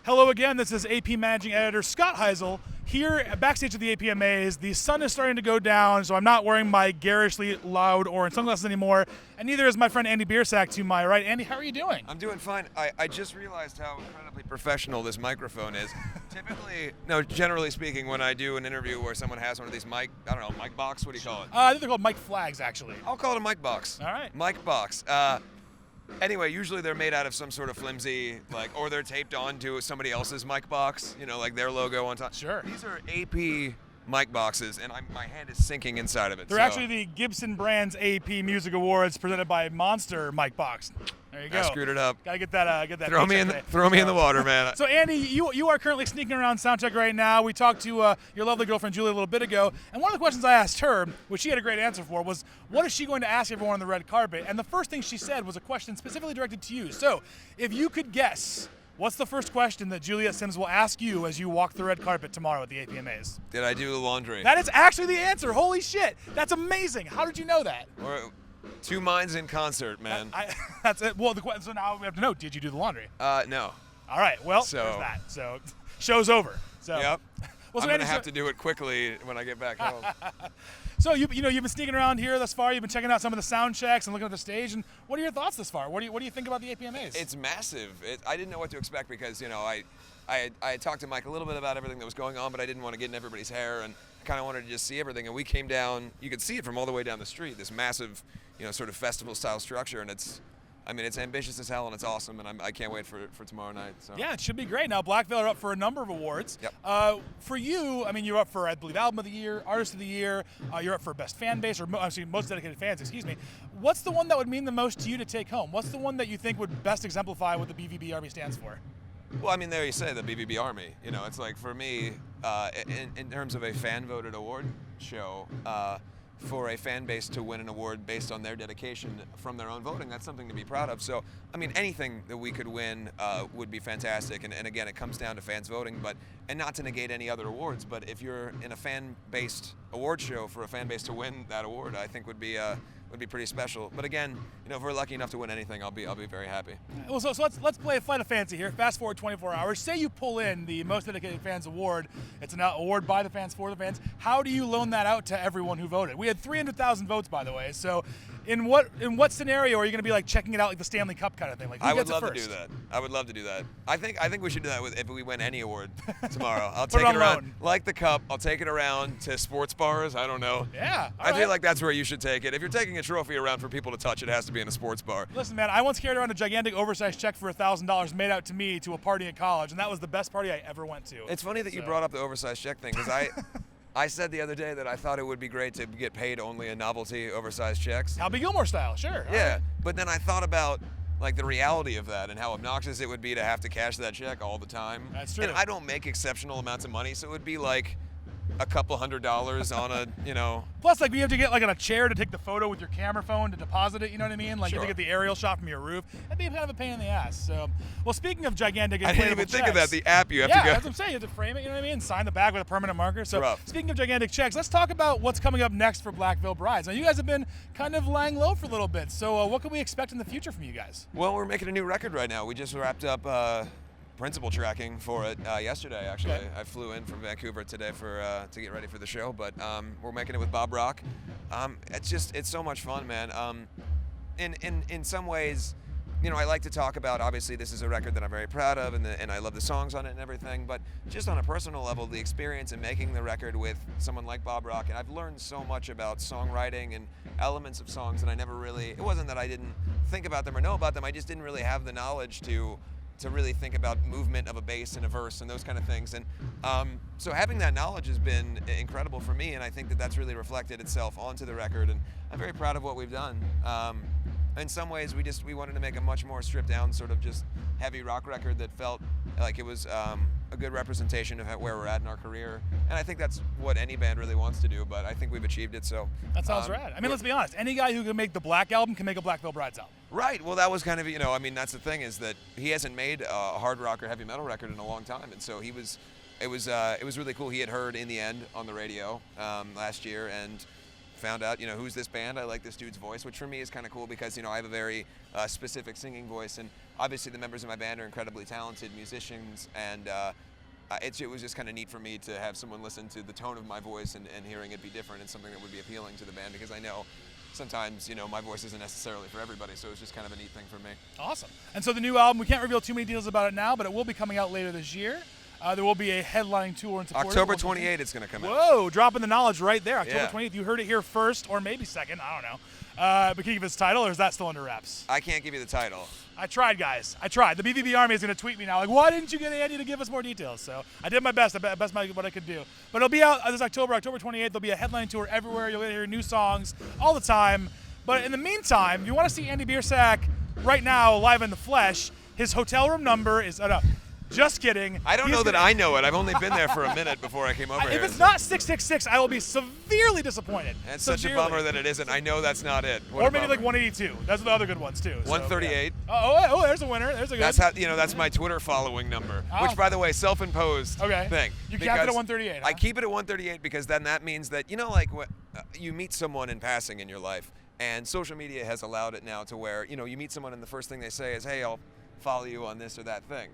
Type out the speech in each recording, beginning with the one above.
Hello again, this is AP Managing Editor Scott Heisel here backstage at the APMAs. The sun is starting to go down, so I'm not wearing my garishly loud orange sunglasses anymore, and neither is my friend Andy Biersack to my right. Andy, how are you doing? I'm doing fine. I just realized how incredibly professional this microphone is. Typically, no, generally speaking, when I do an interview where someone has one of these mic box, what do you call it? I think they're called mic flags, actually. I'll call it a mic box. All right. Mic box. Anyway, usually they're made out of some sort of flimsy, or they're taped onto somebody else's mic box, like their logo on top. Sure. These are AP mic boxes, and my hand is sinking inside of it. They're actually the Gibson Brands AP Music Awards presented by Monster Mic Box. There you go. I screwed it up. Gotta get that. Throw me in the water, man. So Andy, you are currently sneaking around Soundcheck right now. We talked to your lovely girlfriend Julie a little bit ago, and one of the questions I asked her, which she had a great answer for, was what is she going to ask everyone on the red carpet? And the first thing she said was a question specifically directed to you. So if you could guess, what's the first question that Juliet Sims will ask you as you walk the red carpet tomorrow at the APMAs? Did I do the laundry? That is actually the answer. Holy shit, that's amazing. How did you know that? Two minds in concert, man. That's it. Well, so now we have to know, did you do the laundry? No. All right, well, there's that. So, show's over. So. Yep. Well, I'm going to have to do it quickly when I get back home. So, you've been sneaking around here thus far. You've been checking out some of the sound checks and looking at the stage. And what are your thoughts thus far? What do you think about the APMAs? It's massive. I didn't know what to expect because, I had talked to Mike a little bit about everything that was going on, but I didn't want to get in everybody's hair, and I kind of wanted to just see everything. And we came down, you could see it from all the way down the street, this massive, sort of festival-style structure, and it's ambitious as hell, and it's awesome, and I can't wait for tomorrow night. So. Yeah, it should be great. Now, Black Veil are up for a number of awards. Yep. For you, you're up for, I believe, Album of the Year, Artist of the Year. You're up for Best Fan Base, or Most Dedicated Fans, excuse me. What's the one that would mean the most to you to take home? What's the one that you think would best exemplify what the BVB Army stands for? Well, there you say the BVB Army. It's like, for me, in terms of a fan-voted award show, for a fan base to win an award based on their dedication from their own voting, that's something to be proud of. So, anything that we could win would be fantastic. And again, it comes down to fans voting, and not to negate any other awards, but if you're in a fan-based award show for a fan base to win that award, I think would be pretty special. But again, if we're lucky enough to win anything, I'll be very happy. Well, so let's play a flight of fancy here. Fast forward 24 hours. Say you pull in the Most Dedicated Fans Award. It's an award by the fans for the fans. How do you loan that out to everyone who voted? We had 300,000 votes, by the way. So, in what scenario are you going to be checking it out like the Stanley Cup kind of thing? I would love to do that. I would love to do that. I think we should do that if we win any award tomorrow. I'll take it around like the cup. I'll take it around to sports bars. I don't know. Yeah. I feel like that's where you should take it. If you're taking a trophy around for people to touch, it has to be in a sports bar. Listen, man, I once carried around a gigantic oversized check for $1,000 made out to me to a party in college, and that was the best party I ever went to. It's funny that you brought up the oversized check thing, because I said the other day that I thought it would be great to get paid only in novelty oversized checks. Happy Gilmore style, sure. Yeah, right. But then I thought about the reality of that and how obnoxious it would be to have to cash that check all the time. That's true. And I don't make exceptional amounts of money, so it would be like a couple $100s on a, Plus, we have to get on a chair to take the photo with your camera phone to deposit it. You know what I mean? You have to get the aerial shot from your roof. That'd be kind of a pain in the ass. So, well, speaking of gigantic inflatable I didn't even think of that. The app you have to go. Yeah, that's what I'm saying. You have to frame it. You know what I mean? Sign the back with a permanent marker. So, rough. Speaking of gigantic checks, let's talk about what's coming up next for Black Veil Brides. Now, you guys have been kind of lying low for a little bit. So, what can we expect in the future from you guys? Well, we're making a new record right now. We just wrapped up principal tracking for it yesterday, actually. Okay. I flew in from Vancouver today to get ready for the show, but we're making it with Bob Rock. It's so much fun, man. In some ways, I like to talk about, obviously this is a record that I'm very proud of, and I love the songs on it and everything, but just on a personal level, the experience in making the record with someone like Bob Rock, and I've learned so much about songwriting and elements of songs that it wasn't that I didn't think about them or know about them, I just didn't really have the knowledge to really think about movement of a bass and a verse and those kind of things. And so having that knowledge has been incredible for me, and I think that that's really reflected itself onto the record, and I'm very proud of what we've done. In some ways, we wanted to make a much more stripped down, sort of just heavy rock record that felt like it was a good representation of where we're at in our career. And I think that's what any band really wants to do, but I think we've achieved it. So that sounds rad. Let's be honest. Any guy who can make the Black album can make a Black Veil Brides album. Right. Well, that was kind of, that's the thing, is that he hasn't made a hard rock or heavy metal record in a long time, and so it was really cool. He had heard In the End on the radio last year, and found out, who's this band? I like this dude's voice, which for me is kind of cool because, I have a very specific singing voice, and obviously the members of my band are incredibly talented musicians, and it was just kind of neat for me to have someone listen to the tone of my voice and hearing it be different and something that would be appealing to the band, because I know sometimes, my voice isn't necessarily for everybody, so it's just kind of a neat thing for me. Awesome. And so the new album, we can't reveal too many details about it now, but it will be coming out later this year. There will be a headlining tour in support. October 28th, it's going to come out. Whoa, dropping the knowledge right there. October Yeah. 28th. You heard it here first, or maybe second. I don't know. But can you give us the title, or is that still under wraps? I can't give you the title. I tried, guys. I tried. The BVB Army is going to tweet me now, like, why didn't you get Andy to give us more details? So I did my best. I best what I could do. But it'll be out this October 28th. There'll be a headlining tour everywhere. You'll hear new songs all the time. But in the meantime, if you want to see Andy Biersack right now live in the flesh, his hotel room number is just kidding. I don't know that I know it. I've only been there for a minute before I came over here. If it's not 666, I will be severely disappointed. It's such a bummer that it isn't. I know that's not it. Or maybe like 182. Those are the other good ones too. 138. So, yeah. Oh, there's a winner. There's a good. That's how that's my Twitter following number, which, by the way, self-imposed thing. You kept it at 138. I keep it at 138 because then that means that like you meet someone in passing in your life, and social media has allowed it now to where you meet someone and the first thing they say is, "Hey, I'll follow you on this or that thing."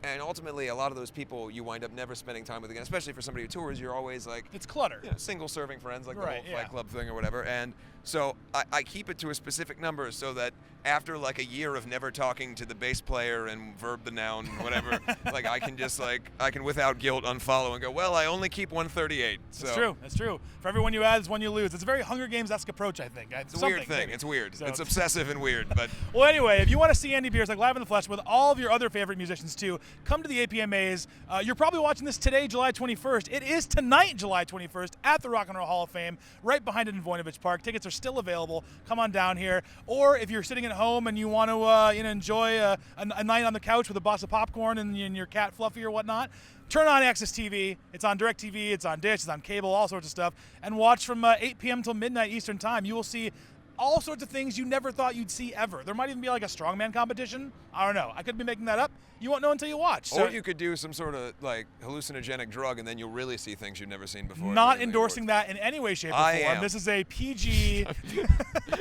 And ultimately, a lot of those people you wind up never spending time with again, especially for somebody who tours. You're always like, it's clutter. Single serving friends, like the whole Fight Club thing or whatever. And so I keep it to a specific number so that after like a year of never talking to the bass player and verb the noun, whatever, like I can without guilt unfollow and go, well, I only keep 138. So. It's true. For every one you add, it's one you lose. It's a very Hunger Games-esque approach, I think. It's a weird thing. Maybe. It's weird. So. It's obsessive and weird. But well, anyway, if you want to see Andy Biersack live in the flesh with all of your other favorite musicians too, come to the APMAs. You're probably watching this today, July 21st. It is tonight, July 21st, at the Rock and Roll Hall of Fame, right behind it in Voinovich Park. Tickets are still available. Come on down here. Or if you're sitting at home and you want to enjoy a night on the couch with a box of popcorn and your cat Fluffy or whatnot, turn on AXS TV. It's on DirecTV, it's on Dish, it's on cable, all sorts of stuff, and watch from 8 p.m. till midnight Eastern Time. You will see all sorts of things you never thought you'd see ever. There might even be like a strongman competition. I don't know. I could be making that up. You won't know until you watch. Or you could do some sort of like hallucinogenic drug, and then you'll really see things you've never seen before. Not endorsing that in any way, shape, or form. This is a PG.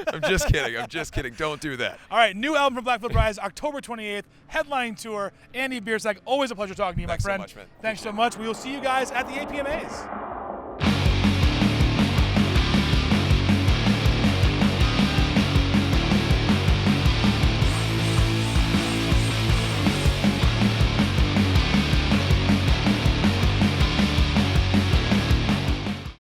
I'm just kidding. I'm just kidding. Don't do that. All right, new album from Blackfoot Rise, October 28th, headlining tour. Andy Biersack, always a pleasure talking to you, my friend. Thanks so much, man. Thanks so much. We will see you guys at the APMAs.